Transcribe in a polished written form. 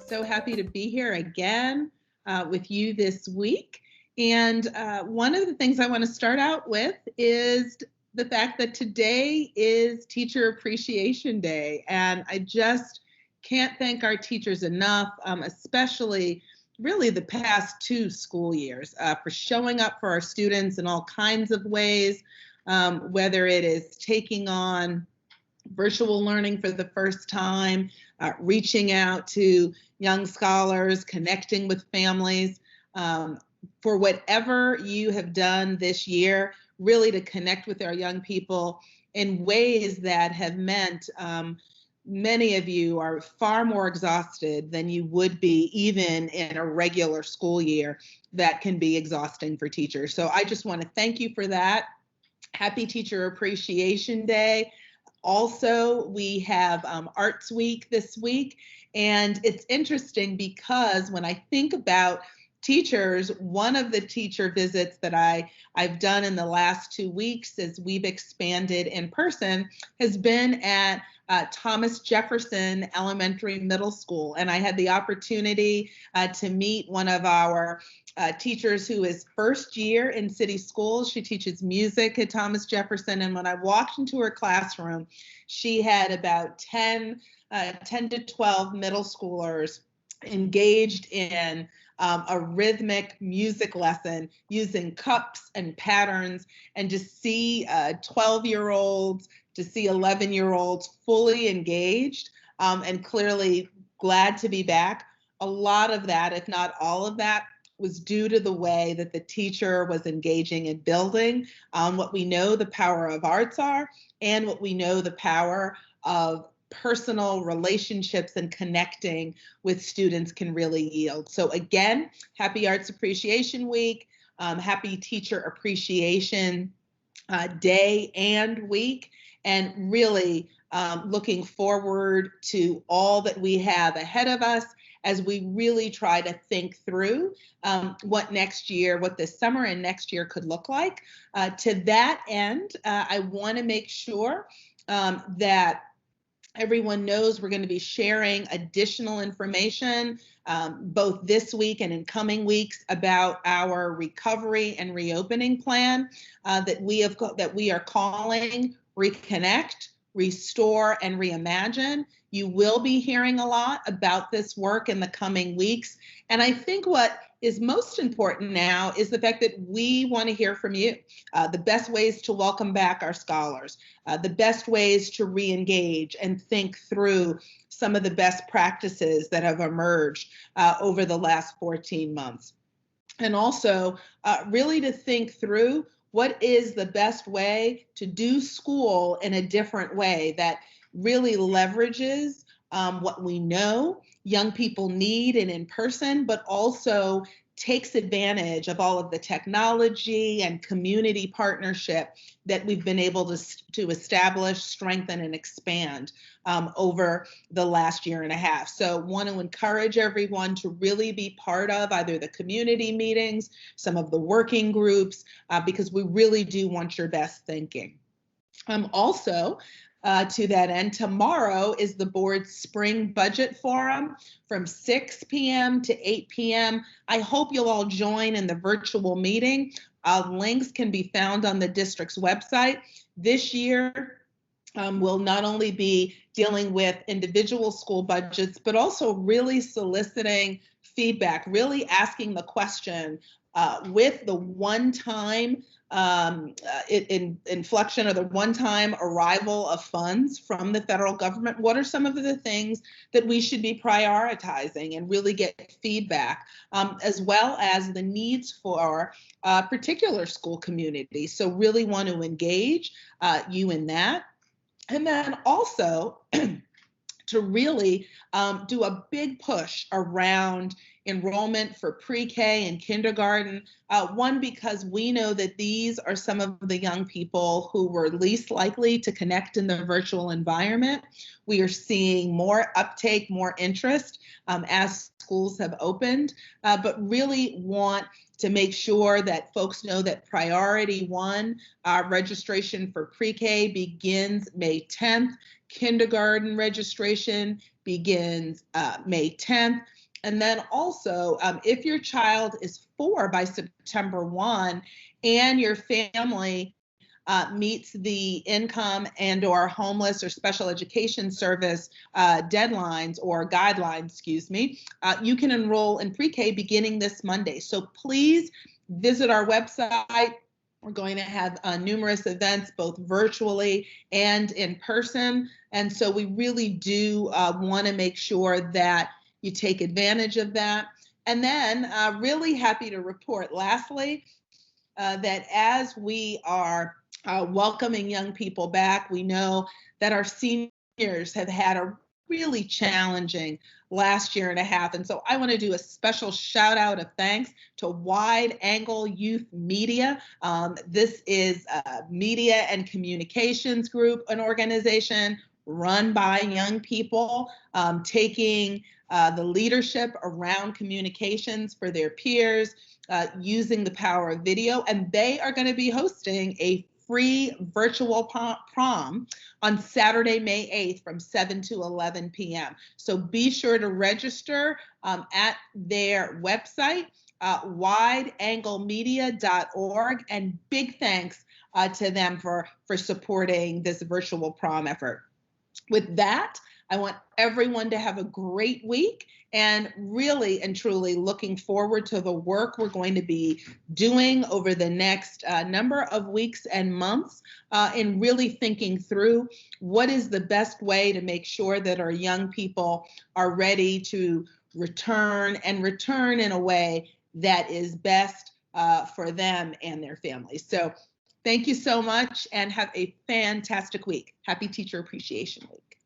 So happy to be here again with you this week. And one of the things I want to start out with is the fact that today is Teacher Appreciation Day. And I just can't thank our teachers enough, especially really the past 2 school years, for showing up for our students in all kinds of ways, whether it is taking on virtual learning for the first time, reaching out to young scholars, connecting with families, for whatever you have done this year, really to connect with our young people in ways that have meant many of you are far more exhausted than you would be even in a regular school year that can be exhausting for teachers. So I just want to thank you for that. Happy Teacher Appreciation Day. Also, we have Arts Week this week, and it's interesting because when I think about teachers, one of the teacher visits that I've done in the last 2 weeks as we've expanded in person has been at Thomas Jefferson Elementary Middle School. And I had the opportunity to meet one of our teachers who is first year in city schools. She teaches music at Thomas Jefferson. And when I walked into her classroom, she had about 10 to 12 middle schoolers engaged in a rhythmic music lesson using cups and patterns, and to see 12-year-olds, to see 11-year-olds fully engaged and clearly glad to be back. A lot of that, if not all of that, was due to the way that the teacher was engaging in building what we know the power of arts are and what we know the power of personal relationships and connecting with students can really yield. So again, happy Arts Appreciation Week, happy Teacher Appreciation Day and week, and really looking forward to all that we have ahead of us as we really try to think through what next year, what this summer and next year could look like. To that end, I want to make sure that everyone knows we're going to be sharing additional information both this week and in coming weeks about our recovery and reopening plan that we are calling Reconnect, Restore, and Reimagine. You will be hearing a lot about this work in the coming weeks. And I think what is most important now is the fact that we want to hear from you. The best ways to welcome back our scholars, the best ways to re-engage and think through some of the best practices that have emerged over the last 14 months. And also really to think through what is the best way to do school in a different way that really leverages what we know young people need and in person, but also takes advantage of all of the technology and community partnership that we've been able to establish, strengthen, and expand over the last year and a half. So want to encourage everyone to really be part of either the community meetings, some of the working groups, because we really do want your best thinking. Also, to that end, tomorrow is the board's spring budget forum from 6 p.m. to 8 p.m. I hope you'll all join in the virtual meeting. Links can be found on the district's website. This year, we'll not only be dealing with individual school budgets, but also really soliciting feedback, really asking the question with the one-time inflection or the one-time arrival of funds from the federal government, what are some of the things that we should be prioritizing and really get feedback, as well as the needs for particular school community. So really want to engage you in that. And then also to really do a big push around enrollment for pre-K and kindergarten. One, because we know that these are some of the young people who were least likely to connect in the virtual environment. We are seeing more uptake, more interest as schools have opened, but really want to make sure that folks know that priority one, registration for pre-K begins May 10th. Kindergarten registration begins May 10th. And then also, if your child is 4 by September 1 and your family meets the income and or homeless or special education service deadlines or guidelines, excuse me, you can enroll in pre-K beginning this Monday. So please visit our website. We're going to have numerous events, both virtually and in person. And so we really do want to make sure that you take advantage of that. And then really happy to report, lastly, that as we are welcoming young people back, we know that our seniors have had a really challenging last year and a half. And so I want to do a special shout out of thanks to Wide Angle Youth Media. This is a media and communications group, an organization run by young people, taking the leadership around communications for their peers, using the power of video. And they are going to be hosting a free virtual prom on Saturday, May 8th from 7 to 11 p.m. So be sure to register at their website, wideanglemedia.org. And big thanks to them for supporting this virtual prom effort. With that, I want everyone to have a great week, and really and truly looking forward to the work we're going to be doing over the next number of weeks and months in really thinking through what is the best way to make sure that our young people are ready to return in a way that is best for them and their families. So thank you so much and have a fantastic week. Happy Teacher Appreciation Week.